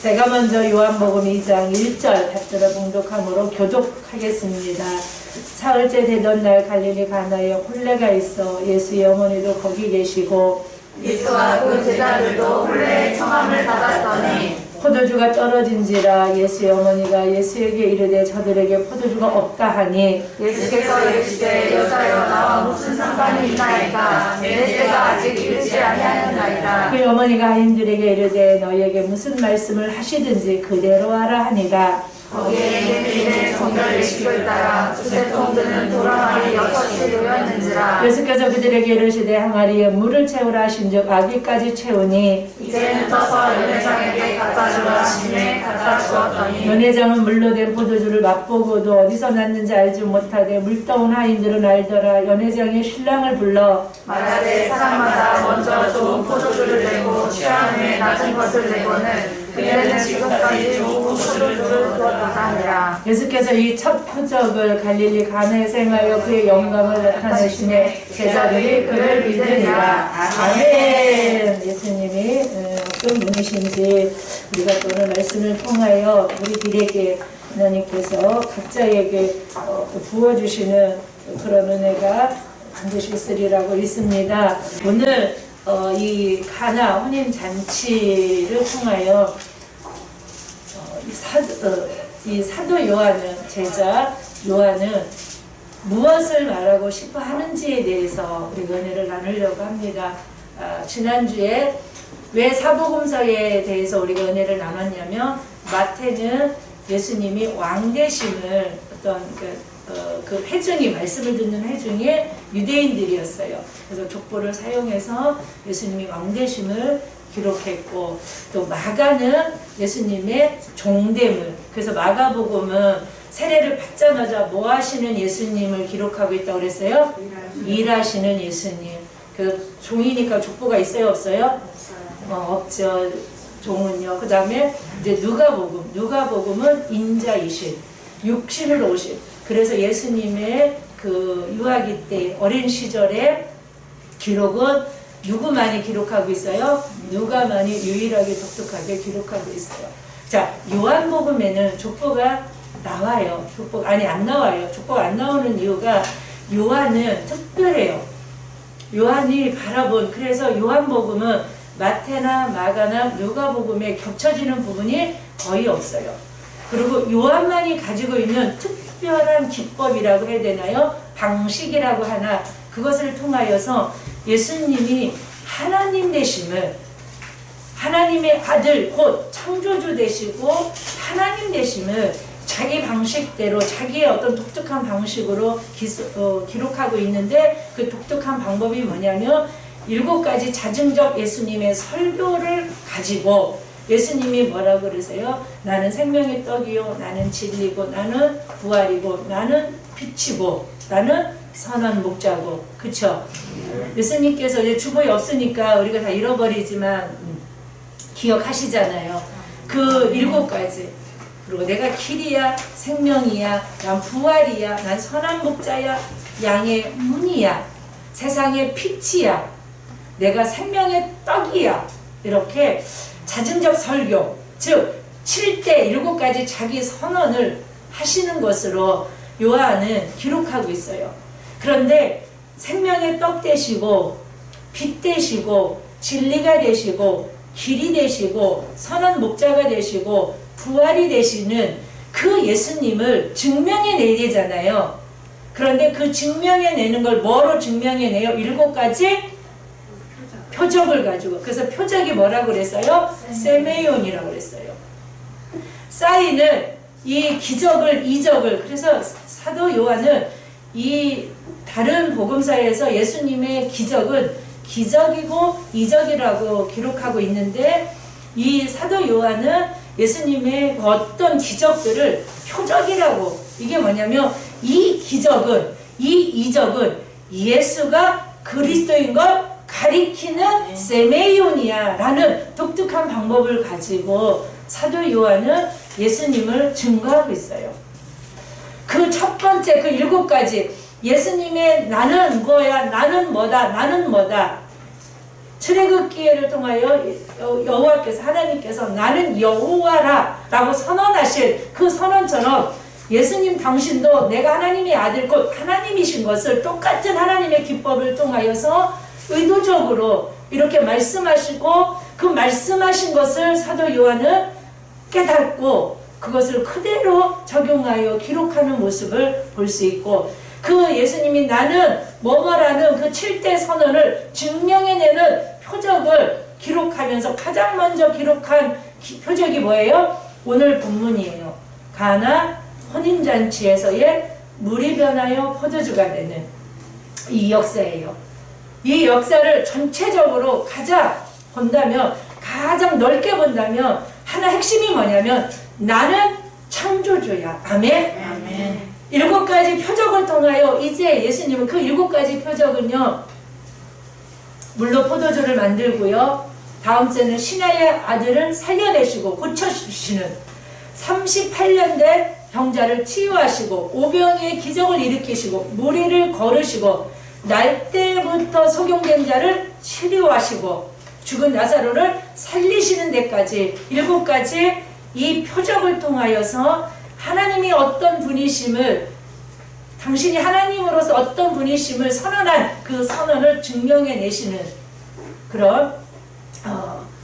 제가 먼저 요한복음 2장 1절 받들어 봉독함으로 교독하겠습니다. 사흘째 되던 날 갈릴리 가나에 혼례가 있어 예수의 어머니도 거기 계시고 예수와 그 제자들도 혼례의 청함을 받았더니 포도주가 떨어진지라 예수의 어머니가 예수에게 이르되 저들에게 포도주가 없다 하니 예수께서 이르시되 여자여 나와 무슨 상관이 있나이까 내 때가 아직 이르지 아니하였나이다. 그 어머니가 아인들에게 이르되 너희에게 무슨 말씀을 하시든지 그대로 하라 하니라. 거기에 예수님의 정결 예식을 따라 두세 통 드는 도라말이 6이 놓였는지라. 예수께서 그들에게 이르시되 항아리에 물을 채우라 하신즉 아기까지 채우니 이제는 떠서 연회장에게 갖다 주라 하시매 갖다 주었더니 연회장은 물로 된 포도주를 맛보고도 어디서 났는지 알지 못하되 물떠온 하인들은 알더라. 연회장이 신랑을 불러 말하되 사람마다 먼저 좋은 포도주를 내고 취한 후에 낮은 것을 내고는 그대는 지금까지 좋은 포도주를 두었다 하니라. 예수께서 이 첫 표적을 갈릴리 가나에서 행하여 그의 영광을 나타내시매 제자들이 그를 믿으니라. 아멘. 예수님이 어떤 분이신지 우리가 또 오늘 말씀을 통하여 우리들에게 하나님께서 각자에게 부어주시는 그런 은혜가 반드시 있으리라고 믿습니다. 오늘 이 가나 혼인 잔치를 통하여 이 사도 요한은 제자 요한은 무엇을 말하고 싶어 하는지에 대해서 우리 은혜를 나누려고 합니다. 지난주에 왜 사복음서에 대해서 우리가 은혜를 나눴냐면 마태는 예수님이 왕되심을 어떤 그 회중이 말씀을 듣는 회중이 유대인들이었어요. 그래서 족보를 사용해서 예수님이 왕되심을 기록했고 또 마가는 예수님의 종됨을, 그래서 마가복음은 세례를 받자마자 뭐 하시는 예수님을 기록하고 있다고 그랬어요? 일하시는 예수님. 그 종이니까 족보가 있어요, 없어요? 없죠. 종은요. 그 다음에 이제 누가복음은 인자이신, 육신으로 오신. 그래서 예수님의 그 유아기 때 어린 시절의 기록은 누구만이 기록하고 있어요? 누가만이 유일하게 독특하게 기록하고 있어요. 자, 요한복음에는 족보가 나와요. 안 나와요. 족보가 안 나오는 이유가 요한은 특별해요. 요한이 바라본, 그래서 요한복음은 마태나 마가나 누가복음에 겹쳐지는 부분이 거의 없어요. 그리고 요한만이 가지고 있는 특별한 기법이라고 해야 되나요? 방식이라고 하나, 그것을 통하여서 예수님이 하나님 되심을, 하나님의 아들 곧 창조주 되시고 하나님 되심을 자기 방식대로 자기의 어떤 독특한 방식으로 기록하고 있는데, 그 독특한 방법이 뭐냐면 7가지 자증적 예수님의 설교를 가지고 예수님이 뭐라고 그러세요? 나는 생명의 떡이요, 나는 진리고, 나는 부활이고, 나는 빛이고, 나는 선한 목자고. 그쵸? 예수님께서 이제 주보에 없으니까 우리가 다 잃어버리지만 기억하시잖아요. 그 7가지. 그리고 내가 길이야, 생명이야, 난 부활이야, 난 선한 목자야, 양의 문이야, 세상의 빛이야, 내가 생명의 떡이야. 이렇게 자증적 설교, 즉 7대 7가지 자기 선언을 하시는 것으로 요한은 기록하고 있어요. 그런데 생명의 떡 되시고 빛 되시고 진리가 되시고 길이 되시고 선한 목자가 되시고 부활이 되시는 그 예수님을 증명해내야 되잖아요. 그런데 그 증명해내는 걸 뭐로 증명해내요? 7가지 표적을 가지고. 그래서 표적이 뭐라고 그랬어요? 세메온이라고 그랬어요. 사인을, 이 기적을, 이적을. 그래서 사도 요한은 이 다른 복음서에서 예수님의 기적은 기적이고 이적이라고 기록하고 있는데, 이 사도 요한은 예수님의 어떤 기적들을 표적이라고. 이게 뭐냐면 이 기적은, 이 이적은 예수가 그리스도인 걸 가리키는 세메이온이야 라는 독특한 방법을 가지고 사도 요한은 예수님을 증거하고 있어요. 그 첫 번째, 그 7가지 예수님의 나는 뭐야, 나는 뭐다, 나는 뭐다. 출애굽기를 통하여 여호와께서 하나님께서 나는 여호와라 라고 선언하실 그 선언처럼 예수님 당신도 내가 하나님의 아들 곧 하나님이신 것을 똑같은 하나님의 기법을 통하여서 의도적으로 이렇게 말씀하시고 그 말씀하신 것을 사도 요한은 깨닫고 그것을 그대로 적용하여 기록하는 모습을 볼 수 있고 그 예수님이 나는 뭐뭐라는 그 7대 선언을 증명해내는 표적을 기록하면서 가장 먼저 기록한 표적이 뭐예요? 오늘 본문이에요. 가나 혼인잔치에서의 물이 변하여 포도주가 되는 이 역사예요. 이 역사를 전체적으로 본다면 가장 넓게 본다면 하나 핵심이 뭐냐면 나는 창조주야. 아멘? 아멘. 7가지 표적을 통하여 이제 예수님은 그 7가지 표적은요 물로 포도주를 만들고요 다음 주에는 신하의 아들을 살려내시고 고쳐주시는 38년 된 병자를 치유하시고 오병이의 기적을 일으키시고 무리를 걸으시고 날 때부터 속용된 자를 치료하시고 죽은 나사로를 살리시는 데까지 7가지 이 표적을 통하여서 하나님이 어떤 분이심을 당신이 하나님으로서 어떤 분이심을 선언한 그 선언을 증명해내시는 그런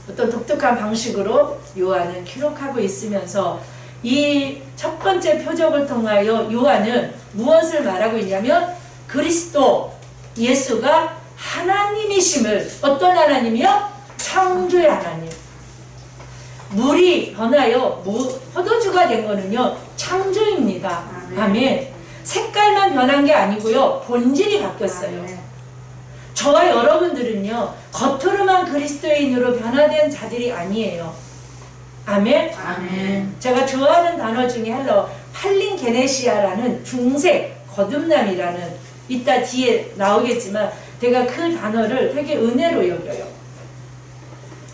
어떤 독특한 방식으로 요한은 기록하고 있으면서 이 첫 번째 표적을 통하여 요한은 무엇을 말하고 있냐면 그리스도 예수가 하나님이심을 어떤 하나님이요? 창조의 하나님. 물이 변하여 포도주가 된 거는요 창조입니다. 아멘. 색깔만 변한 게 아니고요 본질이 바뀌었어요. 저와 여러분들은요 겉으로만 그리스도인으로 변화된 자들이 아니에요. 아멘. 아멘. 제가 좋아하는 단어 중에 하나 팔린게네시아라는 중색 거듭남이라는 이따 뒤에 나오겠지만 제가 그 단어를 되게 은혜로 여겨요.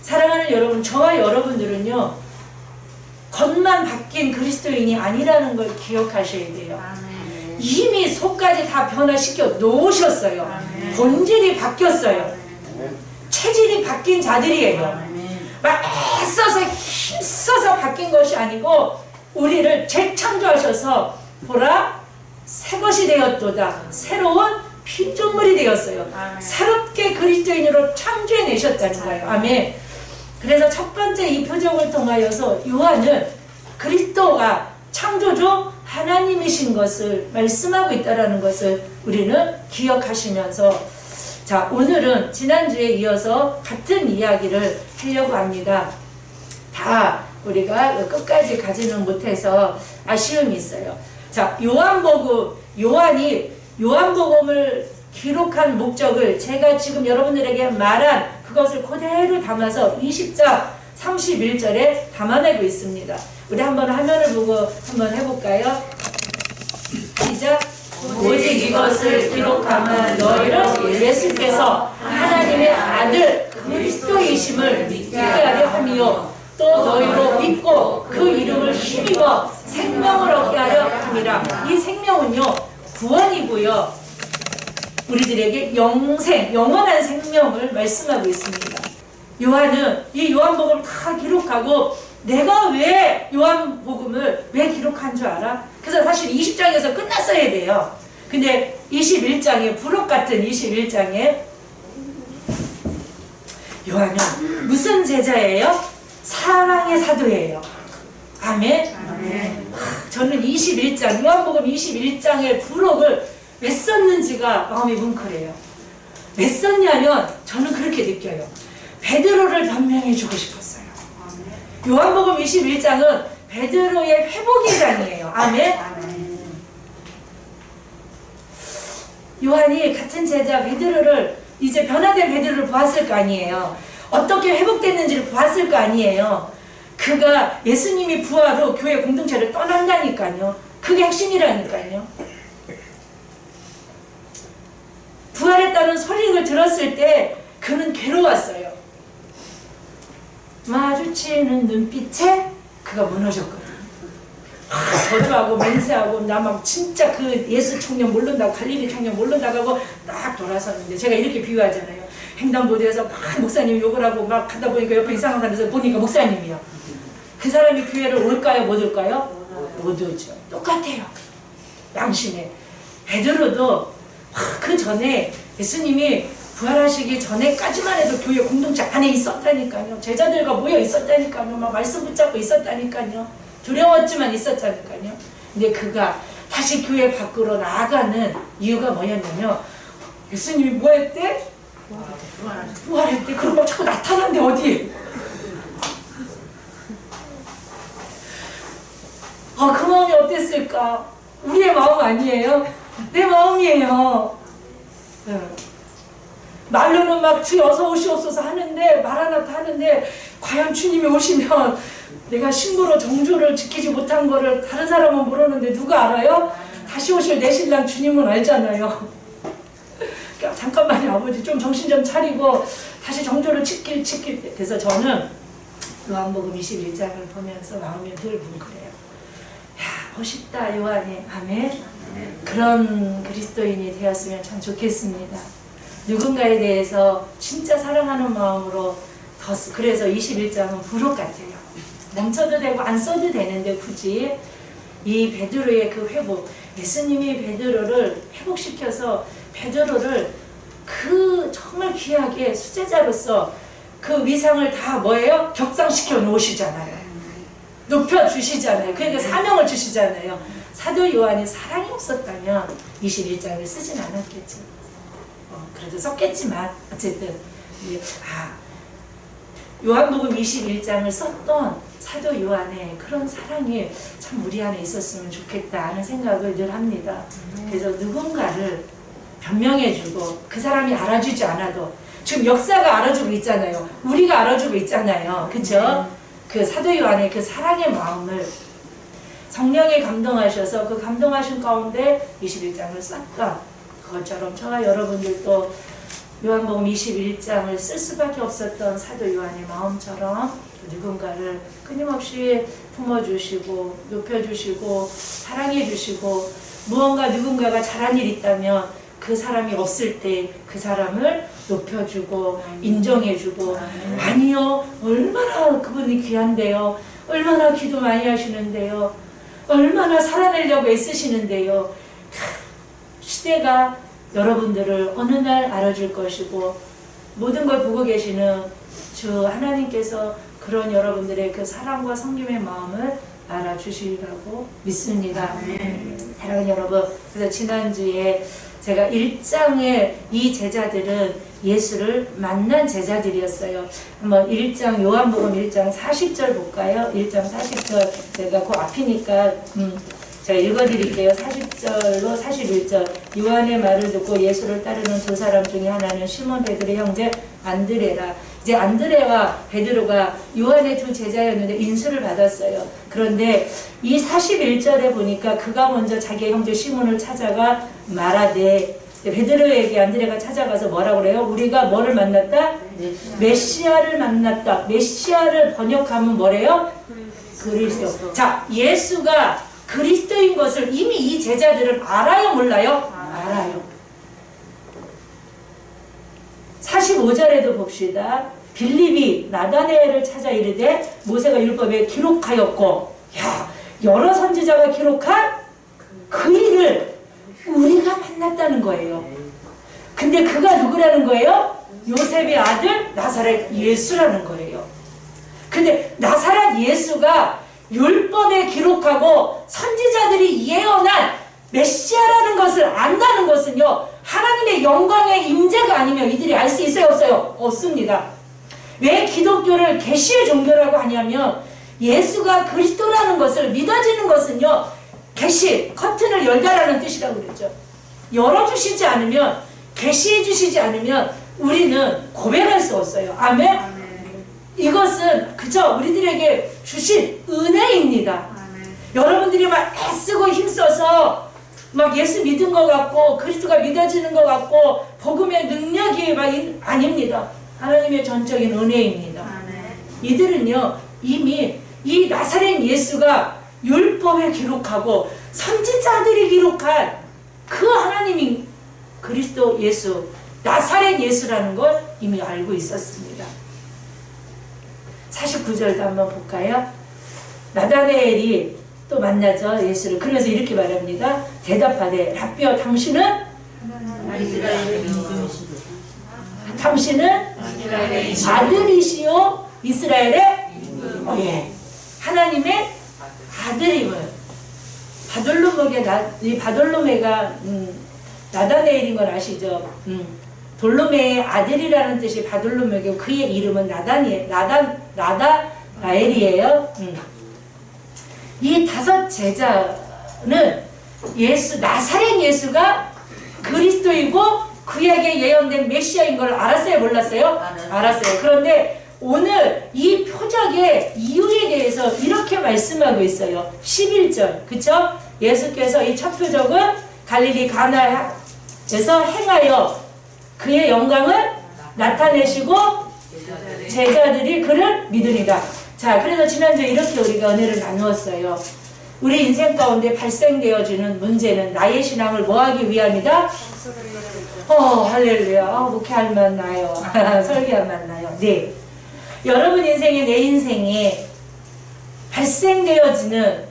사랑하는 여러분, 저와 여러분들은요 겉만 바뀐 그리스도인이 아니라는 걸 기억하셔야 돼요. 아멘. 이미 속까지 다 변화시켜 놓으셨어요. 아멘. 본질이 바뀌었어요. 체질이 바뀐 자들이에요. 아멘. 막 애써서 힘써서 바뀐 것이 아니고 우리를 재창조하셔서 보라 새 것이 되었도다. 새로운 피조물이 되었어요. 아멘. 새롭게 그리스도인으로 창조해내셨다는 거예요. 아멘. 그래서 첫 번째 이 표적을 통하여서 요한은 그리스도가 창조주 하나님이신 것을 말씀하고 있다는 것을 우리는 기억하시면서 자 오늘은 지난주에 이어서 같은 이야기를 하려고 합니다. 다 우리가 끝까지 가지는 못해서 아쉬움이 있어요. 자 요한이 요한복음을 기록한 목적을 제가 지금 여러분들에게 말한 그것을 그대로 담아서 20장 31절에 담아내고 있습니다. 우리 한번 화면을 보고 한번 해볼까요? 시작! 오직 이것을 기록함은 너희를 예수께서 하나님의 아들 그리스도이심을 믿게 하려 함이요 또 너희로 믿고 그 이름을 힘입어 생명을 얻게 하려 함이라. 이 생명은요 구원이고요 우리들에게 영원한 생명을 말씀하고 있습니다. 요한은 이 요한복음을 다 기록하고 내가 왜 요한복음을 왜 기록한 줄 알아? 그래서 사실 20장에서 끝났어야 돼요. 근데 21장에 부록 같은 21장에 요한은 무슨 제자예요? 사랑의 사도예요. 아멘. 아멘. 저는 21장 요한복음 21장의 부록을 왜 썼는지가 마음이 뭉클해요. 왜 썼냐면 저는 그렇게 느껴요. 베드로를 변명해 주고 싶었어요. 요한복음 21장은 베드로의 회복의 장이에요. 아멘. 요한이 같은 제자 베드로를 이제 변화된 베드로를 보았을 거 아니에요. 어떻게 회복됐는지를 보았을 거 아니에요. 그가 예수님이 부활 후 교회 공동체를 떠난다니까요. 그게 핵심이라니까요. 부활했다는 소식을 들었을 때 그는 괴로웠어요. 마주치는 눈빛에 그가 무너졌거든요. 저주하고 맹세하고 나 막 진짜 그 예수 청년 모른다고 갈릴리 청년 모른다고 하고 딱 돌아섰는데 제가 이렇게 비유하잖아요. 횡단보도에서 막 목사님 욕을 하고 막 가다 보니까 옆에 이상한 사람에서 보니까 목사님이요. 그 사람이 교회를 올까요? 못 올까요? 못 오죠. 똑같아요. 양심에. 베드로도 그 전에 예수님이 부활하시기 전에까지만 해도 교회 공동체 안에 있었다니까요. 제자들과 모여 있었다니까요. 막 말씀 붙잡고 있었다니까요. 두려웠지만 있었다니까요. 근데 그가 다시 교회 밖으로 나아가는 이유가 뭐였냐면 예수님이 뭐 했대? 부활했대. 그럼 막 자꾸 나타난대 어디에? 그 마음이 어땠을까? 우리의 마음 아니에요? 내 마음이에요. 말로는 막 주 어서 오시옵소서 하는데 마라나타 하는데 과연 주님이 오시면 내가 신부로 정조를 지키지 못한 거를 다른 사람은 모르는데 누가 알아요? 다시 오실 내 신랑 주님은 알잖아요. 그러니까 잠깐만요 아버지 좀 정신 좀 차리고 다시 정조를 지킬 때. 그래서 저는 요한복음 21장을 보면서 마음이 늘 뭉클해요. 야 멋있다 요한이. 아멘. 그런 그리스도인이 되었으면 참 좋겠습니다. 누군가에 대해서 진짜 사랑하는 마음으로 그래서 21장은 부록 같아요. 넘쳐도 되고 안 써도 되는데 굳이 이 베드로의 그 회복, 예수님이 베드로를 회복시켜서 베드로를 그 정말 귀하게 수제자로서 그 위상을 다 뭐예요? 격상시켜 놓으시잖아요. 높여주시잖아요. 그러니까 사명을 주시잖아요. 사도 요한이 사랑이 없었다면 21장을 쓰진 않았겠죠. 그래도 썼겠지만 어쨌든 요한복음 21장을 썼던 사도 요한의 그런 사랑이 참 우리 안에 있었으면 좋겠다 하는 생각을 늘 합니다. 그래서 누군가를 변명해주고 그 사람이 알아주지 않아도 지금 역사가 알아주고 있잖아요. 우리가 알아주고 있잖아요. 그쵸? 그 사도 요한의 그 사랑의 마음을 성령이 감동하셔서 그 감동하신 가운데 21장을 썼던 그것처럼 저와 여러분들도 요한복음 21장을 쓸 수밖에 없었던 사도 요한의 마음처럼 누군가를 끊임없이 품어주시고 높여주시고 사랑해주시고 무언가 누군가가 잘한 일이 있다면 그 사람이 없을 때 그 사람을 높여주고 인정해주고 아니요 얼마나 그분이 귀한데요 얼마나 기도 많이 하시는데요 얼마나 살아내려고 애쓰시는데요 시대가 여러분들을 어느 날 알아줄 것이고 모든 걸 보고 계시는 주 하나님께서 그런 여러분들의 그 사랑과 성김의 마음을 알아주시리라고 믿습니다. 사랑하는 여러분, 그래서 지난주에 제가 1장의 이 제자들은 예수를 만난 제자들이었어요. 한번 1장 요한복음 1장 40절 볼까요? 1장 40절 제가 그 앞이니까 제가 읽어드릴게요. 40절로 41절. 요한의 말을 듣고 예수를 따르는 두 사람 중에 하나는 시몬 베드로의 형제 안드레라. 이제 안드레와 베드로가 요한의 두 제자였는데 인수를 받았어요. 그런데 이 41절에 보니까 그가 먼저 자기의 형제 시몬을 찾아가 말하되 베드로에게 안드레가 찾아가서 뭐라고 그래요? 우리가 뭐를 만났다? 메시아를 만났다. 메시아를 번역하면 뭐래요? 그리스도. 자, 예수가 그리스도인 것을 이미 이 제자들은 알아요? 몰라요? 알아요. 45절에도 봅시다. 빌립이 나다나엘을 찾아 이르되 모세가 율법에 기록하였고 여러 선지자가 기록한 그 일을 우리가 만났다는 거예요. 근데 그가 누구라는 거예요? 요셉의 아들 나사렛 예수라는 거예요. 근데 나사렛 예수가 율법에 기록하고 선지자들이 예언한 메시아라는 것을 안다는 것은요 하나님의 영광의 임재가 아니면 이들이 알 수 있어요 없어요? 없습니다. 왜 기독교를 계시의 종교라고 하냐면 예수가 그리스도라는 것을 믿어지는 것은요 계시, 커튼을 열다라는 뜻이라고 그랬죠. 열어주시지 않으면 계시해 주시지 않으면 우리는 고백할 수 없어요. 아멘? 이것은 그저 우리들에게 주신 은혜입니다. 여러분들이 막 애쓰고 힘써서 막 예수 믿은 것 같고 그리스도가 믿어지는 것 같고 복음의 능력이 막 아닙니다. 하나님의 전적인 은혜입니다. 이들은요 이미 이 나사렛 예수가 율법에 기록하고 선지자들이 기록한 그 하나님이 그리스도 예수 나사렛 예수라는 걸 이미 알고 있었습니다. 49절도 한번 볼까요? 나다나엘이 또 만나죠, 예수를. 그래서 이렇게 말합니다. 대답하되 라삐여, 당신은 아들이시요 이스라엘의 예, 하나님의 아들임을. 이 바돌로메가 나다나엘인 건 아시죠? 돌로메의 아들이라는 뜻이 바돌로메고 그의 이름은 나다나엘이에요. 이 5 제자는 나사렛 예수가 그리스도이고 그에게 예언된 메시아인 걸 알았어요, 몰랐어요? 알았어요. 그런데 오늘 이 표적의 이유에 대해서 이렇게 말씀하고 있어요. 11절, 그쵸? 예수께서 이 첫 표적은 갈릴리 가나에서 행하여 그의 영광을 나타내시고 제자들이 그를 믿으리라. 자, 그래서 지난주에 이렇게 우리가 은혜를 나누었어요. 우리 인생 가운데 발생되어지는 문제는 나의 신앙을 뭐하기 위함이다? 할렐루야. 목회할 만나요. 설교할 만나요. 네. 여러분 인생에, 내 인생에 발생되어지는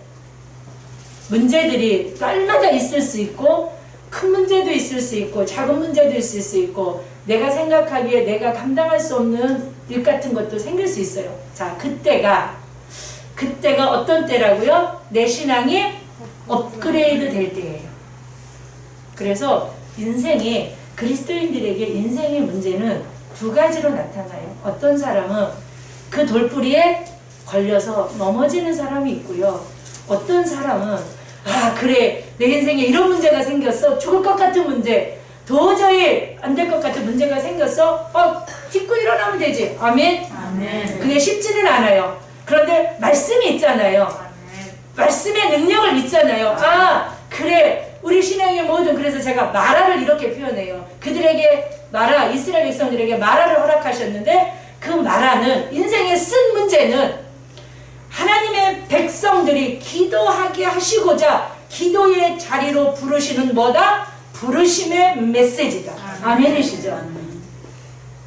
문제들이 날마다 있을 수 있고, 큰 문제도 있을 수 있고, 작은 문제도 있을 수 있고, 내가 생각하기에 내가 감당할 수 없는 일 같은 것도 생길 수 있어요. 자, 그때가 어떤 때라고요? 내 신앙이 업그레이드 될 때예요. 그래서 인생에, 그리스도인들에게 인생의 문제는 2 가지로 나타나요. 어떤 사람은 그 돌뿌리에 걸려서 넘어지는 사람이 있고요. 어떤 사람은 그래, 내 인생에 이런 문제가 생겼어. 죽을 것 같은 문제, 도저히 안 될 것 같은 문제가 생겼어. 딛고 일어나면 되지. 아멘. 아멘. 그게 쉽지는 않아요. 그런데 말씀이 있잖아요. 말씀의 능력을 믿잖아요. 그래, 우리 신앙의 모든, 그래서 제가 마라를 이렇게 표현해요. 그들에게 이스라엘 백성들에게 마라를 허락하셨는데, 그 마라는, 인생에 쓴 문제는 하나님의 백성들이 기도하게 하시고자 기도의 자리로 부르시는 뭐다? 부르심의 메시지다. 아멘이시죠?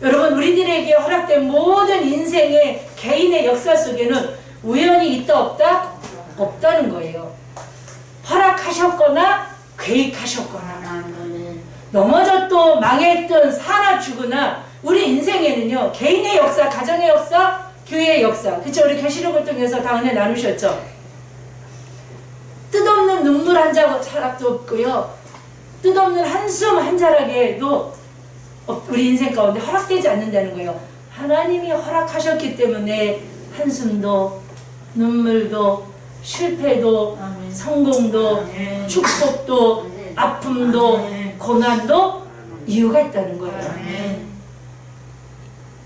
여러분, 우리들에게 허락된 모든 인생의 개인의 역사 속에는 우연이 있다 없다? 없다는 거예요. 허락하셨거나 계획하셨거나, 넘어졌던 망했던 사나 죽으나 우리 인생에는요, 개인의 역사, 가정의 역사, 교회의 역사, 그쵸? 우리 계시록을 통해서 다 은혜 나누셨죠? 뜻없는 눈물 한 자락도 없고요, 뜻없는 한숨 한 자락에도 우리 인생 가운데 허락되지 않는다는 거예요. 하나님이 허락하셨기 때문에 한숨도, 눈물도, 실패도, 성공도, 축복도, 아픔도, 고난도 이유가 있다는 거예요.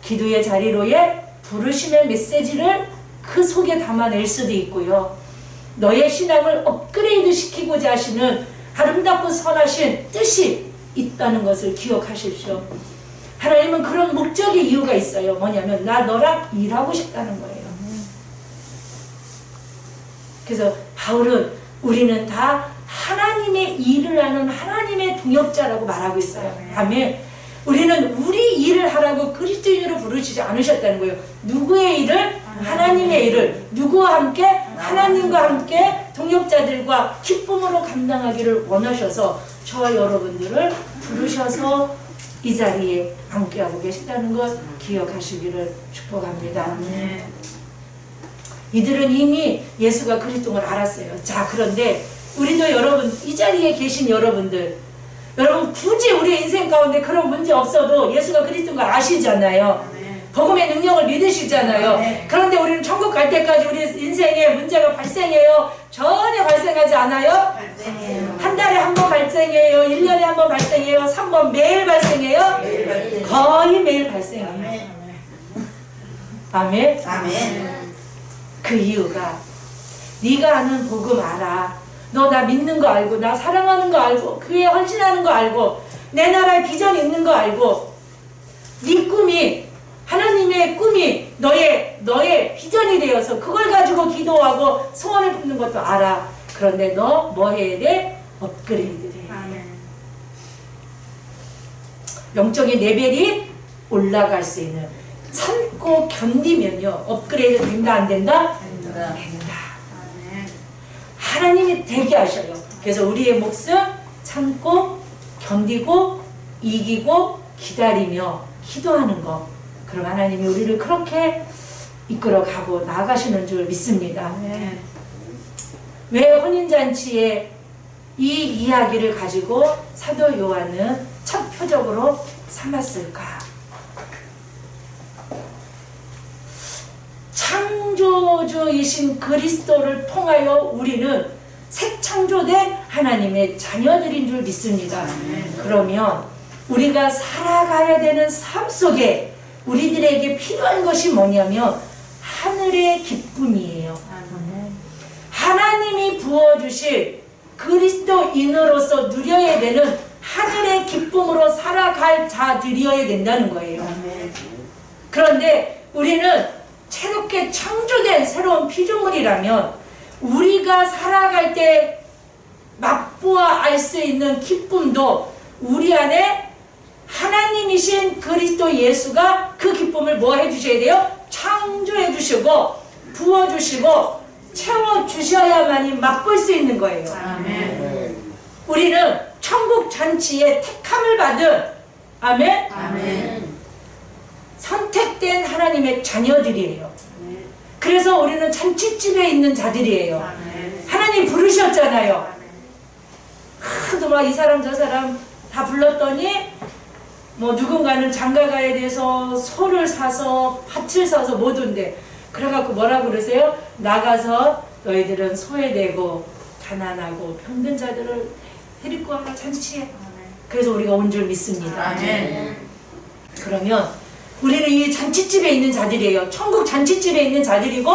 기도의 자리로의 부르심의 메시지를 그 속에 담아낼 수도 있고요, 너의 신앙을 업그레이드 시키고자 하시는 아름답고 선하신 뜻이 있다는 것을 기억하십시오. 하나님은 그런 목적의 이유가 있어요. 뭐냐면 너랑 일하고 싶다는 거예요. 그래서 바울은 우리는 다 하나님의 일을 하는 하나님의 동역자라고 말하고 있어요. 아멘. 우리는 우리 일을 하라고 그리스도인으로 부르시지 않으셨다는 거예요. 누구의 일을? 하나님의 일을. 누구와 함께? 하나님과 함께 동역자들과 기쁨으로 감당하기를 원하셔서 저와 여러분들을 부르셔서 이 자리에 함께하고 계신다는 것 기억하시기를 축복합니다. 이들은 이미 예수가 그리스도를 알았어요. 자, 그런데 우리도 여러분, 이 자리에 계신 여러분들, 여러분 굳이 우리 인생 가운데 그런 문제 없어도 예수가 그리스도인 걸 아시잖아요. 복음의 능력을 믿으시잖아요. 그런데 우리는 천국 갈 때까지 우리 인생에 문제가 발생해요? 전혀 발생하지 않아요? 한 달에 한 번 발생해요? 1년에 한 번 발생해요? 3번 매일 발생해요? 거의 매일 발생해요. 아멘? 그 이유가 네가 아는 복음 알아. 너 나 믿는 거 알고, 나 사랑하는 거 알고, 교회에 헌신하는 거 알고, 내 나라에 비전이 있는 거 알고, 네 꿈이, 하나님의 꿈이 너의 비전이 되어서 그걸 가지고 기도하고 소원을 붓는 것도 알아. 그런데 너 뭐 해야 돼? 업그레이드 돼. 영적인 레벨이 올라갈 수 있는, 참고 견디면요 업그레이드 된다 안 된다? 된다. 된다. 하나님이 되게 하셔요. 그래서 우리의 몫은 참고 견디고 이기고 기다리며 기도하는 거. 그럼 하나님이 우리를 그렇게 이끌어가고 나아가시는 줄 믿습니다. 왜 혼인잔치에 이 이야기를 가지고 사도 요한은 첫 표적으로 삼았을까? 창조주이신 그리스도를 통하여 우리는 새 창조된 하나님의 자녀들인 줄 믿습니다. 그러면 우리가 살아가야 되는 삶 속에 우리들에게 필요한 것이 뭐냐면 하늘의 기쁨이에요. 하나님이 부어주실 그리스도인으로서 누려야 되는 하늘의 기쁨으로 살아갈 자들이어야 된다는 거예요. 그런데 우리는 새롭게 창조된 새로운 피조물이라면 우리가 살아갈 때 맛보아 알 수 있는 기쁨도 우리 안에 하나님이신 그리스도 예수가 그 기쁨을 뭐 해주셔야 돼요? 창조해 주시고 부어주시고 채워주셔야만이 맛볼 수 있는 거예요. 아멘. 우리는 천국 잔치에 택함을 받은 아멘? 아멘. 선택된 하나님의 자녀들이에요. 그래서 우리는 잔치집에 있는 자들이에요. 아멘. 하나님 부르셨잖아요. 하도 막 이 사람 저 사람 다 불렀더니 뭐 누군가는 장가가야 돼서 소를 사서 밭을 사서 못 온대. 그래갖고 뭐라고 그러세요? 나가서 너희들은 소외되고 가난하고 병든 자들을 데리고 와라 잔치해. 그래서 우리가 온 줄 믿습니다. 아멘. 그러면 우리는 이 잔치집에 있는 자들이에요. 천국 잔치집에 있는 자들이고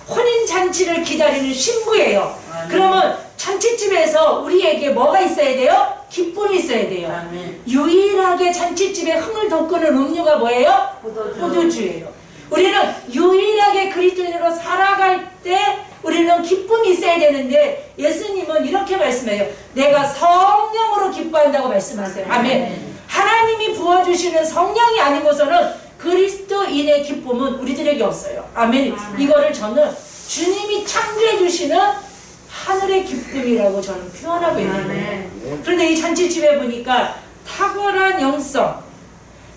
혼인 잔치를 기다리는 신부예요. 아멘. 그러면 잔치집에서 우리에게 뭐가 있어야 돼요? 기쁨이 있어야 돼요. 아멘. 유일하게 잔치집에 흥을 돋구는 음료가 뭐예요? 포도주예요. 우리는 유일하게 그리스도인으로 살아갈 때 우리는 기쁨이 있어야 되는데 예수님은 이렇게 말씀해요. 내가 성령으로 기뻐한다고 말씀하세요. 아멘. 하나님이 부어주시는 성령이 아니고서는 그리스도인의 기쁨은 우리들에게 없어요. 아멘. 이거를 저는 주님이 창조해 주시는 하늘의 기쁨이라고 저는 표현하고 있는 거예요. 그런데 이 잔치집에 보니까 탁월한 영성,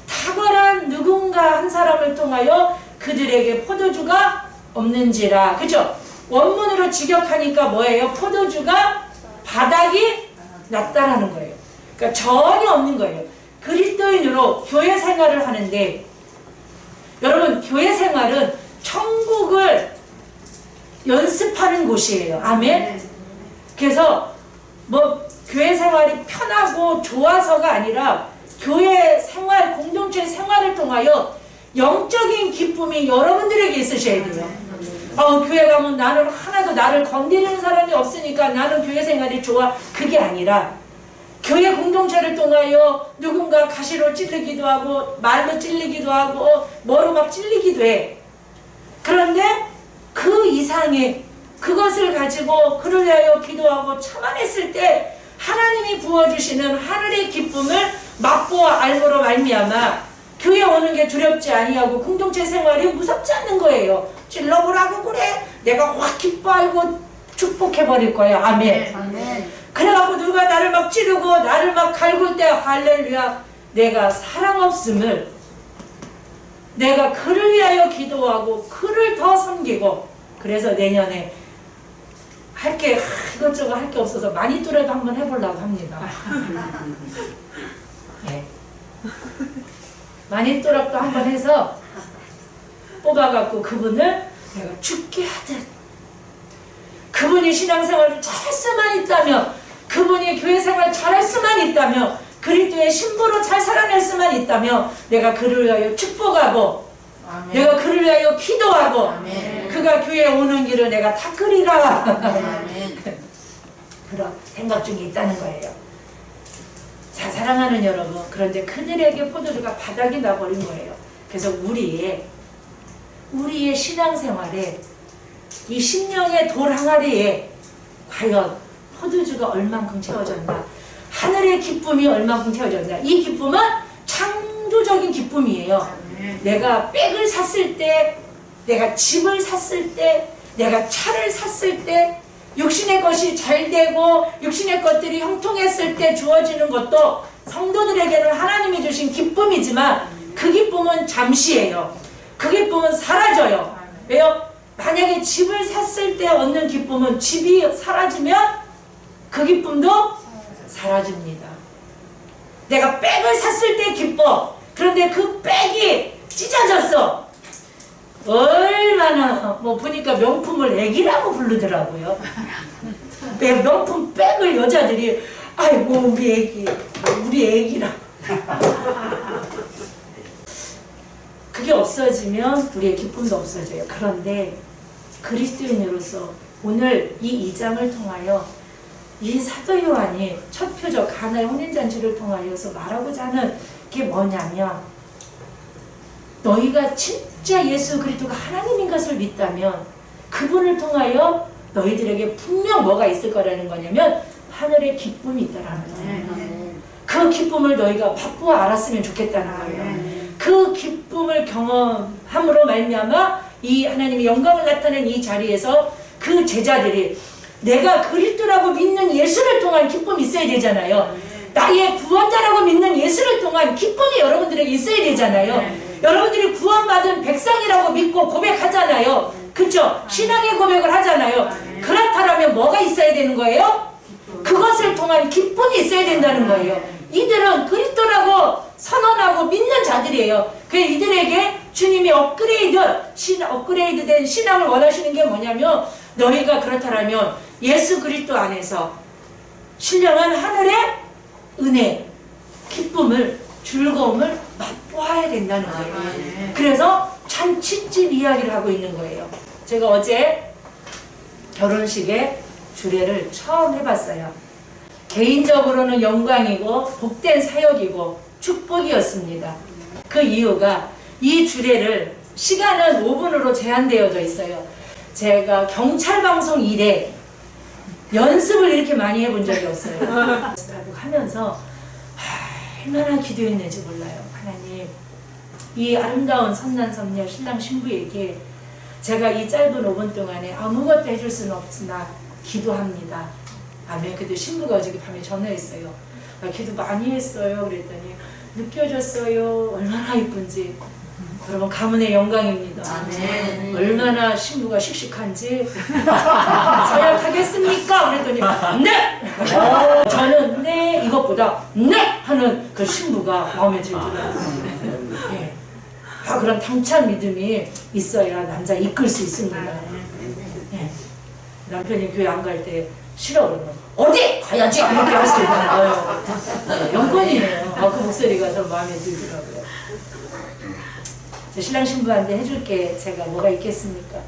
탁월한 누군가 한 사람을 통하여 그들에게 포도주가 없는지라. 그죠? 원문으로 직역하니까 뭐예요? 포도주가 바닥이 났다라는 거예요. 그러니까 전혀 없는 거예요. 그리스도인으로 교회 생활을 하는데 여러분 교회 생활은 천국을 연습하는 곳이에요. 아멘. 그래서 뭐 교회 생활이 편하고 좋아서가 아니라 교회 생활, 공동체 생활을 통하여 영적인 기쁨이 여러분들에게 있으셔야 돼요. 교회 가면 나는 하나도 나를 건드리는 사람이 없으니까 나는 교회 생활이 좋아. 그게 아니라 교회 공동체를 통하여 누군가 가시로 찔리기도 하고 말로 찔리기도 하고 뭐로 막 찔리기도 해. 그런데 그 이상의 그것을 가지고 그를 위하여 기도하고 참아냈을 때 하나님이 부어주시는 하늘의 기쁨을 맛보아 알므로 말미암아 교회 오는 게 두렵지 아니하고 공동체 생활이 무섭지 않는 거예요. 찔러보라고 그래. 내가 확 기뻐하고 축복해버릴 거야. 아멘. 아멘. 그래갖고 누가 나를 막 찌르고 나를 막 갈굴 때 할렐루야. 내가 사랑 없음을 내가 그를 위하여 기도하고 그를 더 섬기고 그래서 내년에 할 게 이것저것 할 게 없어서 마니또라도 한번 해보려고 합니다. 네. 마니또락도 한번 해서 뽑아갖고 그분을 내가 죽게 하듯 그분이 신앙생활을 잘할 수만 있다면 그분이 교회생활 잘할 수만 있다면 그리스도의 신부로 잘 살아낼 수만 있다면 내가 그를 위하여 축복하고 아멘. 내가 그를 위하여 기도하고 아멘. 그가 교회에 오는 길을 내가 닦으리라. 아멘. 그런 생각 중에 있다는 거예요. 자, 사랑하는 여러분, 그런데 그들에게 포도주가 바닥이 나버린 거예요. 그래서 우리의 신앙생활에 이 심령의 돌 항아리에 과연 포도주가 얼만큼 채워졌나, 하늘의 기쁨이 얼만큼 채워졌나. 이 기쁨은 영적인 기쁨이에요. 내가 백을 샀을 때, 내가 집을 샀을 때, 내가 차를 샀을 때, 육신의 것이 잘 되고 육신의 것들이 형통했을 때 주어지는 것도 성도들에게는 하나님이 주신 기쁨이지만 그 기쁨은 잠시예요. 그 기쁨은 사라져요. 왜요? 만약에 집을 샀을 때 얻는 기쁨은 집이 사라지면 그 기쁨도 사라집니다. 내가 백을 샀을 때 기뻐. 그런데 그 백이 찢어졌어. 얼마나 보니까 명품을 애기라고 부르더라고요. 명품 백을 여자들이 아이고 우리 애기라. 그게 없어지면 우리의 기쁨도 없어져요. 그런데 그리스도인으로서 오늘 이 2장을 통하여 이 사도 요한이 첫 표적 가나의 혼인잔치를 통하여서 말하고자 하는 게 뭐냐면, 너희가 진짜 예수 그리스도가 하나님인 것을 믿다면 그분을 통하여 너희들에게 분명 뭐가 있을 거라는 거냐면 하늘의 기쁨이 있다라는 거예요. 그 기쁨을 너희가 맛보아 알았으면 좋겠다는 거예요. 그 기쁨을 경험함으로 말미암아 이 하나님의 영광을 나타낸 이 자리에서 그 제자들이 내가 그리스도라고 믿는 예수를 통한 기쁨이 있어야 되잖아요. 나의 구원자라고 믿는 예수를 통한 기쁨이 여러분들에게 있어야 되잖아요. 여러분들이 구원받은 백성이라고 믿고 고백하잖아요. 그쵸? 신앙의 고백을 하잖아요. 그렇다면 뭐가 있어야 되는 거예요? 그것을 통한 기쁨이 있어야 된다는 거예요. 이들은 그리스도라고 선언하고 믿는 자들이에요. 그래서 이들에게 주님이 업그레이드된 신앙을 원하시는 게 뭐냐면, 너희가 그렇다면 예수 그리스도 안에서 신령한 하늘의 은혜, 기쁨을, 즐거움을 맛보아야 된다는 거예요. 그래서 잔치집 이야기를 하고 있는 거예요. 제가 어제 결혼식에 주례를 처음 해봤어요. 개인적으로는 영광이고 복된 사역이고 축복이었습니다. 그 이유가 이 주례를 시간은 5분으로 제한되어져 있어요. 제가 경찰방송 이래 연습을 이렇게 많이 해본 적이 없어요. 하면서 얼마나 기도했는지 몰라요. 하나님, 이 아름다운 선남 선녀 신랑 신부에게 제가 이 짧은 5분 동안에 아무것도 해줄 수는 없으나 기도합니다. 아멘. 그때 신부가 어저께 밤에 전화했어요. 기도 많이 했어요. 그랬더니 느껴졌어요. 얼마나 이쁜지. 여러분, 가문의 영광입니다. 아멘. 얼마나 신부가 씩씩한지. 서약하겠습니까? 그랬더니 네! 저는 네 이것보다 네! 하는 그 신부가 마음에 들더라고요. 예. 그런 당찬 믿음이 있어야 남자 이끌 수 있습니다. 예. 남편이 교회 안 갈 때 싫어 그러면 어디 가야지 이렇게 할 수 있는 거예요. 영권이에요. 그 목소리가 좀 마음에 들더라고요. 신랑 신부한테 해줄 게 제가 뭐가 있겠습니까?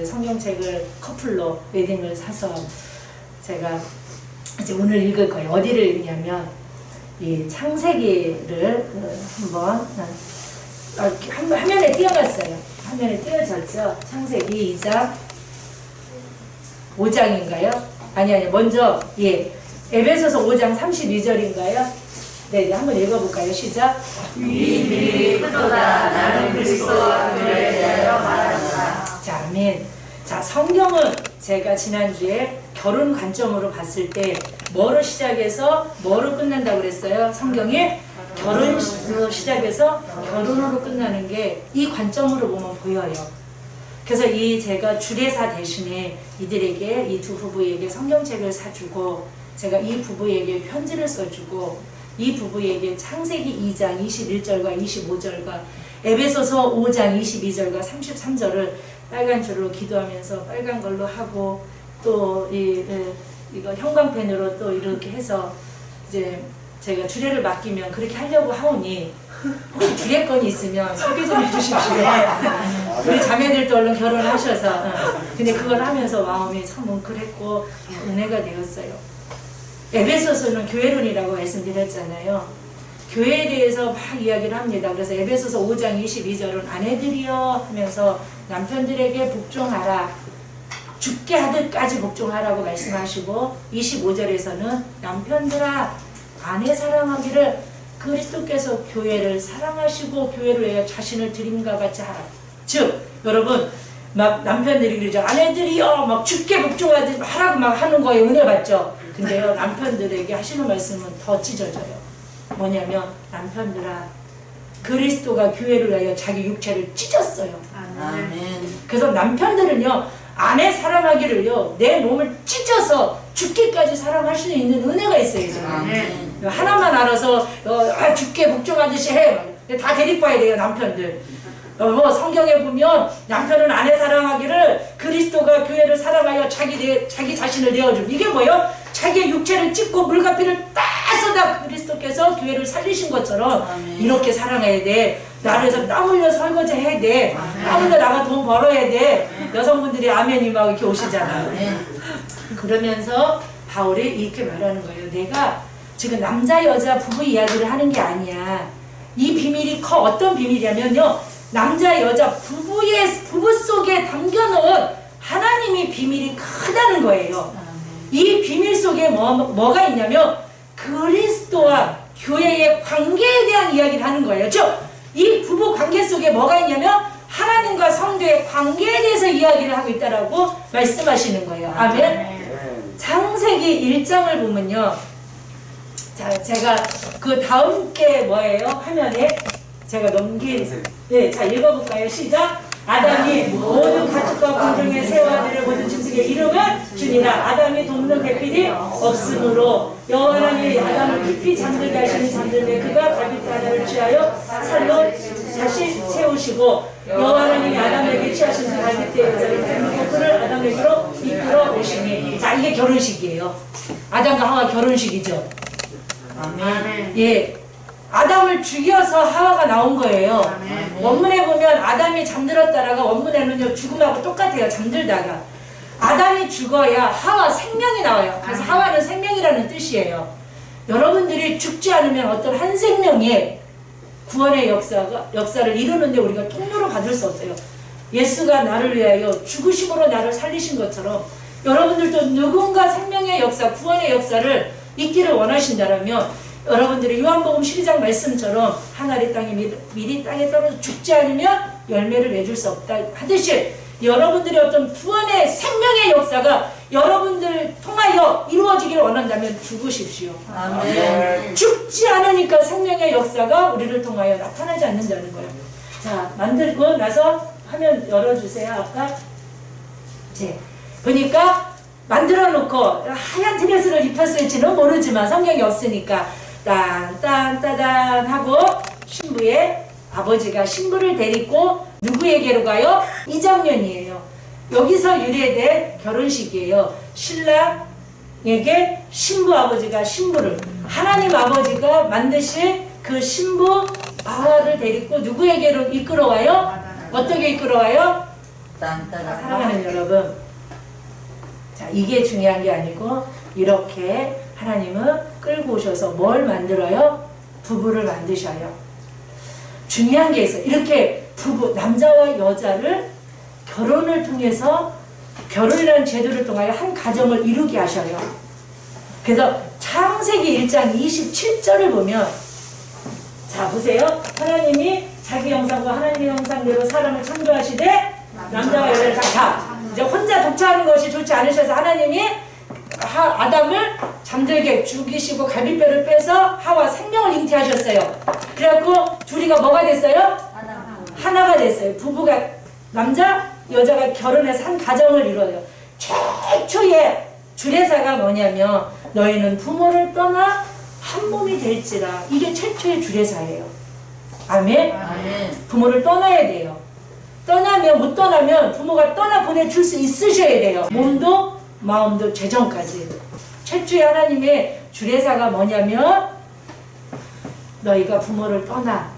성경책을 커플로 웨딩을 사서 제가 이제 오늘 읽을 거예요. 어디를 읽냐면 이 창세기를 한번 화면에 띄어갔어요. 화면에 띄어졌죠. 창세기 2장 5장인가요? 아니 먼저 에베소서 5장 32절인가요? 네, 한번 읽어볼까요? 시작. 위일이 크도다 나는 그리스도와 교회에 대하여 말한다. 자, 아멘. 자, 성경은 제가 지난주에 결혼 관점으로 봤을 때 뭐로 시작해서 뭐로 끝난다고 그랬어요? 성경에 결혼으로 시작해서 결혼으로 끝나는 게 이 관점으로 보면 보여요. 그래서 제가 주례사 대신에 이들에게, 이 두 부부에게 성경책을 사주고 제가 이 부부에게 편지를 써주고 이 부부에게 창세기 2장 21절과 25절과 에베소서 5장 22절과 33절을 빨간 줄로 기도하면서 빨간 걸로 하고 또 이거 형광펜으로 또 이렇게 해서 이제 제가 주례를 맡기면 그렇게 하려고 하오니 혹시 주례권이 있으면 소개 좀 해주십시오. 우리 자매들도 얼른 결혼하셔서 근데 그걸 하면서 마음이 참 뭉클했고 은혜가 되었어요. 에베소서는 교회론이라고 말씀드렸잖아요. 교회에 대해서 막 이야기를 합니다. 그래서 에베소서 5장 22절은 아내들이여 하면서 남편들에게 복종하라. 죽게 하듯까지 복종하라고 말씀하시고 25절에서는 남편들아 아내 사랑하기를 그리스도께서 교회를 사랑하시고 교회를 위하여 자신을 드림과 같이 하라. 즉 여러분 막 남편들이 그러죠. 아내들이요 막 죽게 복종하지 하라고 막 하는 거에 은혜 받죠. 근데요 남편들에게 하시는 말씀은 더 찢어져요. 뭐냐면 남편들아 그리스도가 교회를 위하여 자기 육체를 찢었어요. 아멘. 그래서 남편들은요 아내 사랑하기를요 내 몸을 찢어서 죽기까지 사랑할 수 있는 은혜가 있어요. 아멘. 하나만 알아서 죽게 복종하듯이 해. 다 데리고 와야 돼요 남편들. 성경에 보면 남편은 아내 사랑하기를 그리스도가 교회를 사랑하여 자기 자신을 내어줌. 이게 뭐예요? 자기의 육체를 찢고 물과 피를 다 쏟아 그리스도께서 교회를 살리신 것처럼 아멘. 이렇게 사랑해야 돼. 나를 해서 땀 흘려 설거지 해야 돼. 땀 흘려 나가 돈 벌어야 돼. 여성분들이 아멘이 막 이렇게 오시잖아요. 그러면서 바울이 이렇게 말하는 거예요. 내가 지금 남자 여자 부부 이야기를 하는 게 아니야. 이 비밀이 커. 어떤 비밀이냐면요. 남자 여자 부부 속에 담겨놓은 하나님이 비밀이 크다는 거예요. 이 비밀 속에 뭐가 있냐면 그리스도와 교회의 관계에 대한 이야기를 하는 거예요. 즉, 이 부부 관계 속에 뭐가 있냐면 하나님과 성도의 관계에 대해서 이야기를 하고 있다라고 말씀하시는 거예요. 아멘. 창세기 1장을 보면요. 자, 제가 그 다음 게 뭐예요? 화면에 제가 넘긴 자 읽어볼까요? 시작. 아담이 모든 가축과 공중의 새와 들의 모든 짐승의 이름을 주니라. 아담이 돕는 배필이 없으므로 여호와 하나님이 아담을 깊이 잠들게 하시니 잠들매 그가 다윗 하나를 취하여 살로 다시 채우시고 여호와 하나님이 아담에게 취하신 그 다윗의 여자를 닮은 그를 아담에게로 이끌어 오시니. 자 이게 결혼식이에요. 아담과 하와 결혼식이죠. 아멘. 예. 아담을 죽여서 하와가 나온 거예요. 아멘. 원문에 보면 아담이 잠들었다라가 원문에는요 죽음하고 똑같아요. 잠들다가 아담이 죽어야 하와 생명이 나와요. 그래서 하와는 생명이라는 뜻이에요. 여러분들이 죽지 않으면 어떤 한 생명의 구원의 역사를 이루는데 우리가 통로로 받을 수 없어요. 예수가 나를 위하여 죽으심으로 나를 살리신 것처럼 여러분들도 누군가 생명의 역사, 구원의 역사를 있기를 원하신다면 여러분들이 요한복음 12장 말씀처럼 한 알의 땅이 미리 땅에 떨어져 죽지 않으면 열매를 맺을 수 없다 하듯이 여러분들의 어떤 구원의 생명의 역사가 여러분들 통하여 이루어지기를 원한다면 죽으십시오. 아멘. 죽지 않으니까 생명의 역사가 우리를 통하여 나타나지 않는다는 거예요. 자, 만들고 나서 화면 열어주세요. 아까 보니까 만들어 놓고 하얀 드레스를 입혔을지는 모르지만 성경이 없으니까 딴딴따단 하고 신부의 아버지가 신부를 데리고 누구에게로 가요? 이 장면이에요. 여기서 유래된 결혼식이에요. 신랑에게 신부 아버지가 신부를 하나님 아버지가 만드신 그 신부 아하를 데리고 누구에게로 이끌어와요? 어떻게 이끌어와요? 사랑하는 여러분, 자 이게 중요한 게 아니고 이렇게 하나님은 끌고 오셔서 뭘 만들어요? 부부를 만드셔요. 중요한 게 있어요. 이렇게 부부, 남자와 여자를 결혼을 통해서 결혼이라는 제도를 통하여 한 가정을 이루게 하셔요. 그래서 창세기 1장 27절을 보면 자 보세요. 하나님이 자기 형상과 하나님의 형상대로 사람을 창조하시되 남자와 여자를 다 이제 혼자 독차하는 것이 좋지 않으셔서 하나님이 아담을 잠들게 죽이시고 갈비뼈를 빼서 하와 생명을 잉태하셨어요. 그래갖고 둘이가 뭐가 됐어요? 하나가 됐어요. 부부가 남자 여자가 결혼해서 한 가정을 이루어요. 최초의 주례사가 뭐냐면 너희는 부모를 떠나 한 몸이 될지라. 이게 최초의 주례사예요. 아멘? 아멘. 부모를 떠나야 돼요. 못 떠나면 부모가 떠나 보내줄 수 있으셔야 돼요. 몸도 마음도 재정까지. 최초의 하나님의 주례사가 뭐냐면 너희가 부모를 떠나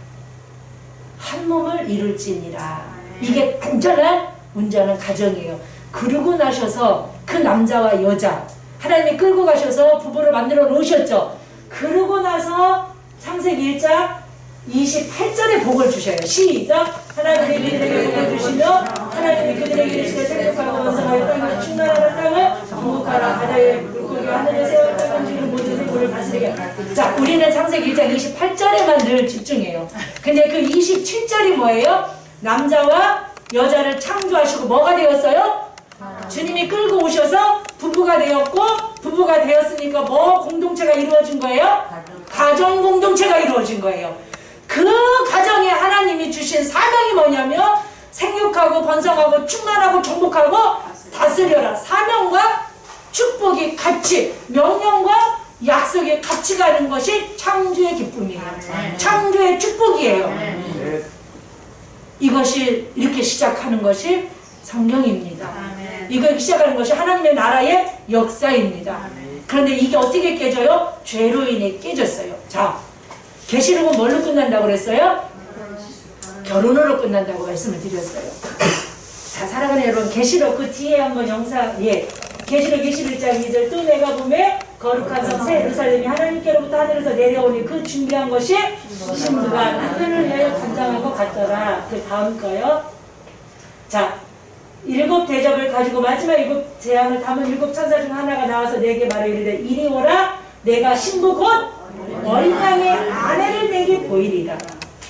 한 몸을 이룰지니라. 이게 안전한 온전한 가정이에요. 그러고 나셔서 그 남자와 여자 하나님이 끌고 가셔서 부부를 만들어 놓으셨죠. 그러고 나서 창세기 1장 28절에 복을 주셔요. 시작. 하나님이 그들에게 복을 주시며 하나님이 그들에게 이르시되 생육하고 번성하여 땅에 충만하는 땅을 정복하라. 바다에 물고기 하늘에 새와 땅을 지는 모든 생물을 다스리게. 자, 우리는 창세기 1장 28절에만 늘 집중해요. 근데 그 27절이 뭐예요? 남자와 여자를 창조하시고 뭐가 되었어요? 주님이 끌고 오셔서 부부가 되었고, 부부가 되었으니까 뭐 공동체가 이루어진 거예요? 가정 공동체가 이루어진 거예요. 그 가정에 하나님이 주신 사명이 뭐냐면 생육하고 번성하고 충만하고 정복하고 다스려라. 사명과 축복이 같이, 명령과 약속이 같이 가는 것이 창조의 기쁨이에요. 창조의 축복이에요. 이것이 이렇게 시작하는 것이 성경입니다. 이걸 시작하는 것이 하나님의 나라의 역사입니다. 그런데 이게 어떻게 깨져요? 죄로 인해 깨졌어요. 자, 계시록은 뭘로 끝난다고 그랬어요? 결혼으로 끝난다고 말씀을 드렸어요. 자, 사랑하는 여러분, 계시록 그 뒤에 한번 영상, 계시록 21장 2절, 또 내가 보매 거룩한 성 새 예루살렘이 하나님께로부터 하늘에서 내려오니 그 준비한 것이 신부가 남편을 위하여 단장한 것 같더라. 그 다음 거요. 자, 7 대접을 가지고 마지막 7 재앙을 담은 7 천사 중 하나가 나와서 내게 말해 이르되 이리 오라. 내가 신부 곧 어린 양의 아내를 내게 보이리라.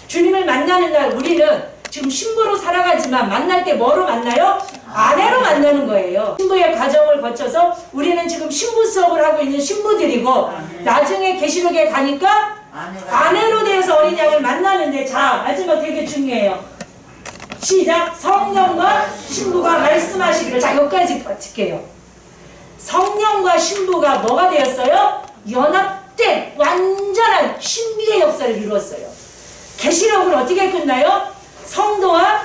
주님을 만나는 날 우리는 지금 신부로 살아가지만 만날 때 뭐로 만나요? 아내로 만나는 거예요. 신부의 과정을 거쳐서 우리는 지금 신부 수업을 하고 있는 신부들이고 나중에 계시록에 가니까 아내로 되어서 어린 양을 만나는데, 자, 마지막 되게 중요해요. 시작. 성령과 신부가 말씀하시기를. 자, 여기까지 칠게요. 성령과 신부가 뭐가 되었어요? 연합된 완전한 신비의 역사를 이루었어요. 계시록은 어떻게 끝나요? 성도와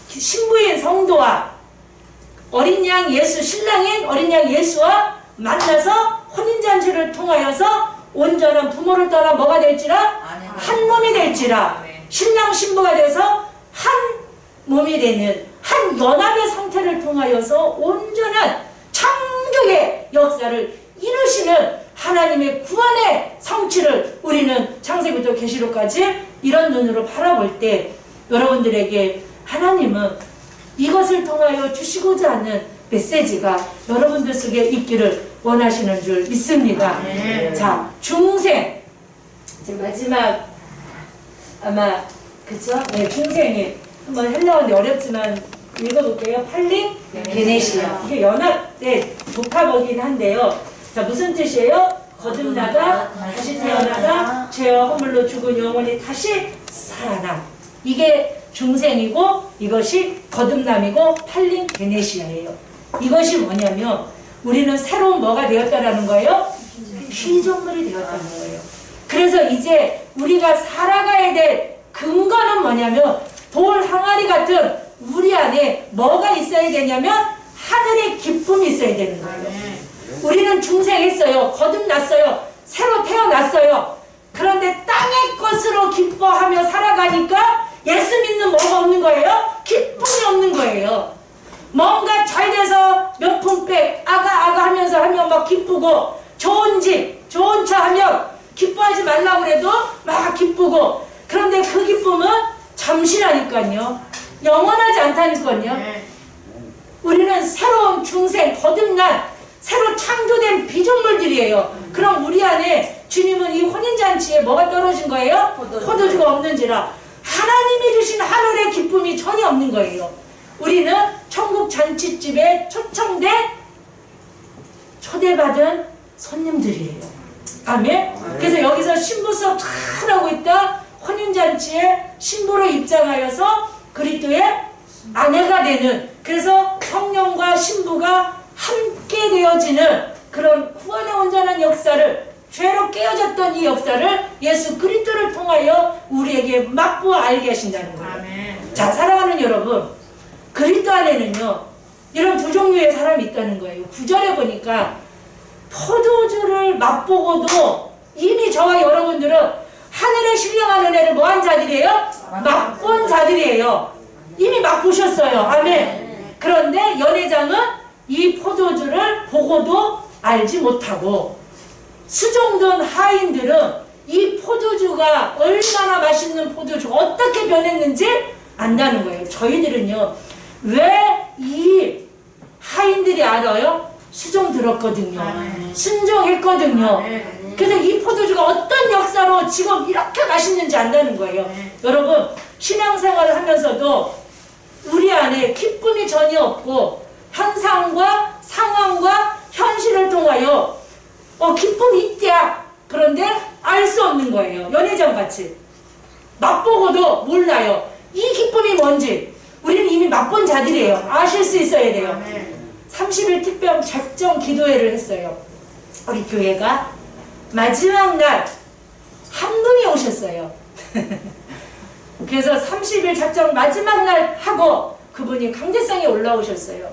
신부인 성도와 어린 양 예수, 신랑인 어린 양 예수와 만나서 혼인잔치를 통하여서 온전한 부모를 떠나 뭐가 될지라? 한 몸이 될지라. 신랑 신부가 돼서 한 몸이 되는 한 연합의 상태를 통하여서 온전한 창조의 역사를 이루시는 하나님의 구원의 성취를 우리는 창세기부터 계시록까지 이런 눈으로 바라볼 때 여러분들에게 하나님은 이것을 통하여 주시고자 하는 메시지가 여러분들 속에 있기를 원하시는 줄 믿습니다. 자, 중생. 이제 마지막 아마 그쵸? 네, 중생이 한번 헬라어인데 어렵지만 읽어볼게요. 팔링 게네시아. 이게 연합의 복합어긴 한데요. 자, 무슨 뜻이에요? 거듭나다, 다시 태어나다, 죄와 허물로 죽은 영혼이 다시 살아나. 이게 중생이고 이것이 거듭남이고 팔링 게네시아예요. 이것이 뭐냐면 우리는 새로운 뭐가 되었다라는 거예요? 피조물이 되었다는 거예요. 그래서 이제 우리가 살아가야 될 근거는 뭐냐면 돌 항아리 같은 우리 안에 뭐가 있어야 되냐면 하늘의 기쁨이 있어야 되는 거예요. 우리는 중생했어요. 거듭났어요. 새로 태어났어요. 그런데 땅의 것으로 기뻐하며 살아가니까 예수 믿는 뭐가 없는 거예요? 기쁨이 없는 거예요. 뭔가 잘 돼서 몇 푼백 아가 하면서 하면 막 기쁘고, 좋은 집, 좋은 차 하면 기뻐하지 말라고 그래도 막 기쁘고, 그런데 그 기쁨은 잠시라니까요. 영원하지 않다니까요. 우리는 새로운 중생, 거듭난 새로 창조된 피조물들이에요. 그럼 우리 안에 주님은 이 혼인잔치에 뭐가 떨어진 거예요? 포도주가 없는지라. 하나님이 주신 하늘의 기쁨이 전혀 없는 거예요. 우리는 천국 잔치집에 초대받은 손님들이에요. 아멘? 그래서 여기서 신부 수업 잘 하고 있다. 혼인잔치에 신부로 입장하여서 그리스도의 아내가 되는, 그래서 성령과 신부가 함께 되어지는 그런 구원의 온전한 역사를, 죄로 깨어졌던 이 역사를 예수 그리스도를 통하여 우리에게 맛보아 알게 하신다는 거예요. 아멘. 자, 사랑하는 여러분, 그리스도 안에는요 이런 두 종류의 사람이 있다는 거예요. 9절에 보니까 포도주를 맛보고도 이미 저와 여러분들은 하늘의 신령한 은혜를 뭐한 자들이에요? 맛본 자들이에요. 이미 맛보셨어요. 아멘. 그런데 연회장은 이 포도주를 보고도 알지 못하고, 수종든 하인들은 이 포도주가 얼마나 맛있는 포도주, 어떻게 변했는지 안다는 거예요. 저희들은요, 왜 이 하인들이 알아요? 수종 들었거든요. 순종했거든요. 그래서 이 포도주가 어떤 역사로 지금 이렇게 맛있는지 안다는 거예요. 여러분, 신앙생활을 하면서도 우리 안에 기쁨이 전혀 없고 현상과 상황과 현실을 통하여 기쁨이 있대야. 그런데 알 수 없는 거예요. 연회장 같이. 맛보고도 몰라요. 이 기쁨이 뭔지 우리는 이미 맛본 자들이에요. 아실 수 있어야 돼요. 30일 특별 작정 기도회를 했어요. 우리 교회가 마지막 날 한 분이 오셨어요. 그래서 30일 작정 마지막 날 하고 그분이 강대상에 올라오셨어요.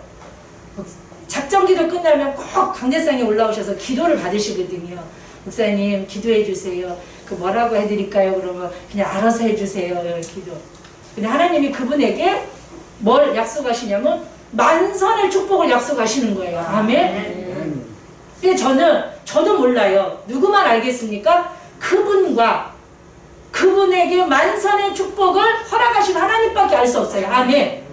작정 기도 끝나면 꼭 강대상에 올라오셔서 기도를 받으시거든요. 목사님 기도해 주세요. 그 뭐라고 해드릴까요? 그러면 그냥 알아서 해주세요. 기도. 근데 하나님이 그분에게 뭘 약속하시냐면 만선의 축복을 약속하시는 거예요. 아멘. 근데 저도 몰라요. 누구만 알겠습니까? 그분에게 만선의 축복을 허락하신 하나님밖에 알 수 없어요. 아멘.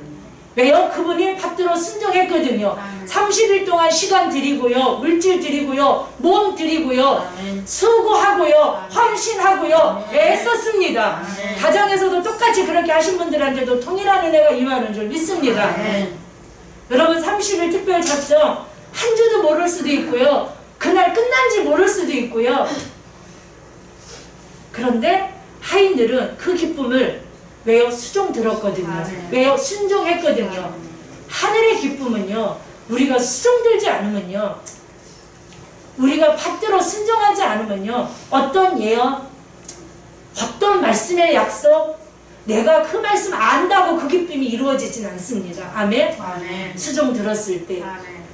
왜요? 그분이 받들어 순종했거든요. 30일 동안 시간 드리고요, 물질 드리고요, 몸 드리고요, 수고하고요, 헌신하고요, 애썼습니다. 가정에서도 똑같이 그렇게 하신 분들한테도 통일한 은혜가 임하는 줄 믿습니다. 여러분 30일 특별 작정 한 주도 모를 수도 있고요, 그날 끝난지 모를 수도 있고요. 그런데 하인들은 그 기쁨을 왜요? 수종 들었거든요. 왜요? 순종했거든요. 하늘의 기쁨은요, 우리가 수종들지 않으면요, 우리가 받들어 순종하지 않으면요, 어떤 예언, 어떤 말씀의 약속, 내가 그 말씀 안다고 그 기쁨이 이루어지진 않습니다. 아멘? 수종 들었을 때,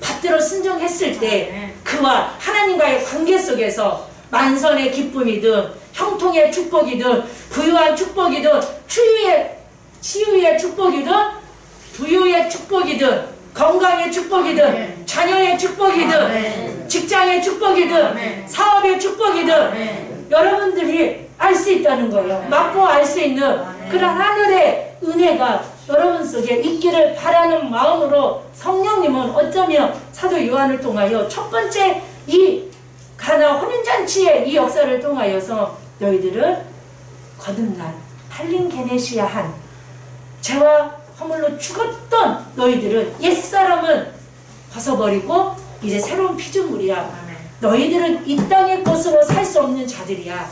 받들어 순종했을 때, 그와 하나님과의 관계 속에서 만선의 기쁨이든 형통의 축복이든 부유한 축복이든 치유의 축복이든 부유의 축복이든 건강의 축복이든 자녀의 축복이든 직장의 축복이든 사업의 축복이든 여러분들이 알 수 있다는 거예요. 맛보아 알 수 있는 그런 하늘의 은혜가 여러분 속에 있기를 바라는 마음으로 성령님은 어쩌면 사도 요한을 통하여 첫 번째 이 가나 혼인잔치의 이 역사를 통하여서 너희들은 거듭난 팔린 게네시아 한 죄와 허물로 죽었던 너희들은 옛사람은 벗어버리고 이제 새로운 피조물이야. 너희들은 이 땅의 것으로 살 수 없는 자들이야.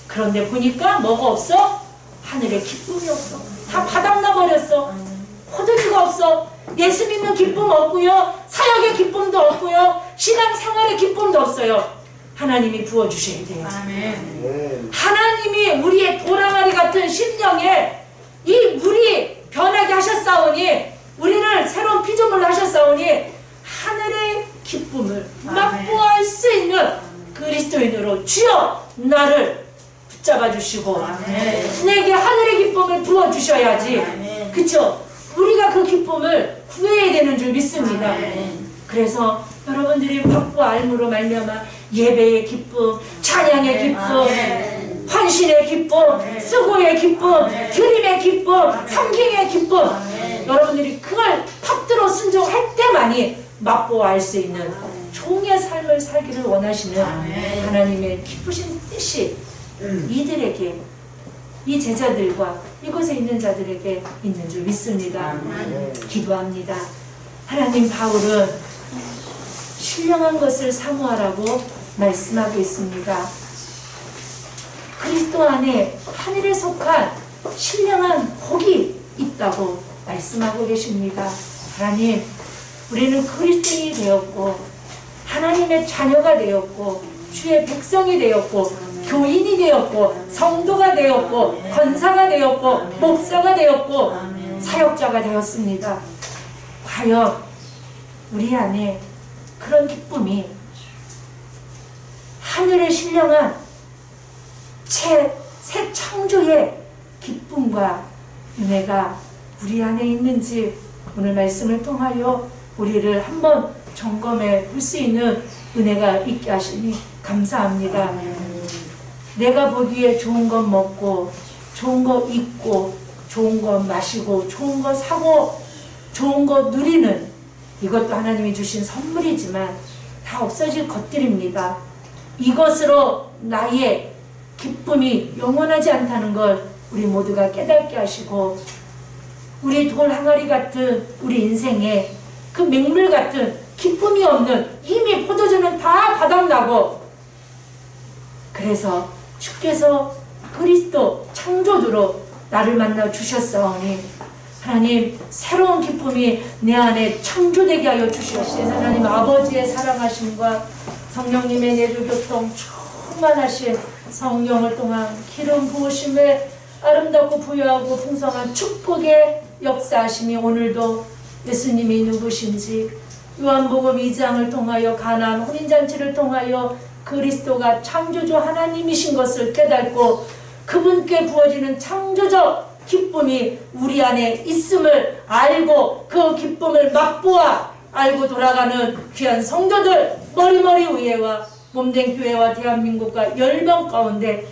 그런데 보니까 뭐가 없어? 하늘의 기쁨이 없어. 다 바닥나 버렸어. 포도주가 없어. 예수 믿는 기쁨 없고요, 사역의 기쁨도 없고요, 신앙생활의 기쁨도 없어요. 하나님이 부어주셔야 돼요. 하나님이 우리의 도랑아리 같은 심령에 이 물이 변하게 하셨사오니, 우리를 새로운 피조물로 하셨사오니 하늘의 기쁨을 맛보아 할 수 있는 그리스도인으로 주여 나를 붙잡아 주시고 내게 하늘의 기쁨을 부어주셔야지. 그쵸? 우리가 그 기쁨을 구해야 되는 줄 믿습니다. 그래서 여러분들이 밥과 알므로 말미암아 예배의 기쁨, 찬양의 기쁨, 헌신의 기쁨, 수고의 기쁨, 드림의 기쁨, 섬김의 기쁨, 여러분들이 그걸 팍들어 순종할 때만이 맛보아 알 수 있는 종의 삶을 살기를 원하시는 하나님의 기쁘신 뜻이 이들에게, 이 제자들과 이곳에 있는 자들에게 있는 줄 믿습니다. 기도합니다. 하나님, 바울은 신령한 것을 사모하라고 말씀하고 있습니다. 그리스도 안에 하늘에 속한 신령한 복이 있다고 말씀하고 계십니다. 하나님, 우리는 그리스도인이 되었고 하나님의 자녀가 되었고 주의 백성이 되었고 교인이 되었고 성도가 되었고 권사가 되었고 목사가 되었고 사역자가 되었습니다. 과연 우리 안에 그런 기쁨이, 하늘의 신령한 새 창조의 기쁨과 은혜가 우리 안에 있는지 오늘 말씀을 통하여 우리를 한번 점검해 볼 수 있는 은혜가 있게 하시니 감사합니다. 내가 보기에 좋은 것 먹고 좋은 것 입고 좋은 것 마시고 좋은 것 사고 좋은 것 누리는, 이것도 하나님이 주신 선물이지만 다 없어질 것들입니다. 이것으로 나의 기쁨이 영원하지 않다는 걸 우리 모두가 깨닫게 하시고, 우리 돌 항아리 같은 우리 인생에 그 맹물 같은 기쁨이 없는, 이미 포도주는 다 바닥나고, 그래서 주께서 그리스도 창조주로 나를 만나 주셨사오니 하나님, 새로운 기쁨이 내 안에 창조되게 하여 주시옵소서. 하나님 아버지의 사랑하심과 성령님의 내주교통 충만하신 성령을 통한 기름 부으심에 아름답고 부유하고 풍성한 축복의 역사하심이 오늘도 예수님이 누구신지, 요한복음 2장을 통하여 가나안 혼인잔치를 통하여 그리스도가 창조주 하나님이신 것을 깨닫고 그분께 부어지는 창조적 기쁨이 우리 안에 있음을 알고 그 기쁨을 맛보아 알고 돌아가는 귀한 성도들, 머리머리 의회와 몸된 교회와 대한민국과 10명 가운데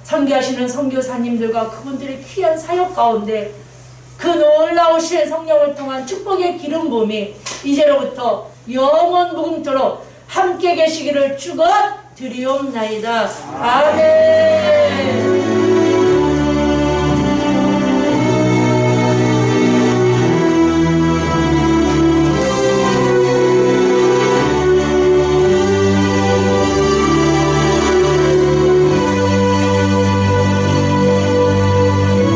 선교하시는 선교사님들과 그분들의 귀한 사역 가운데 그 놀라우신 성령을 통한 축복의 기름 부음이 이제로부터 영원 무궁토록 함께 계시기를 축원드리옵나이다. 아멘.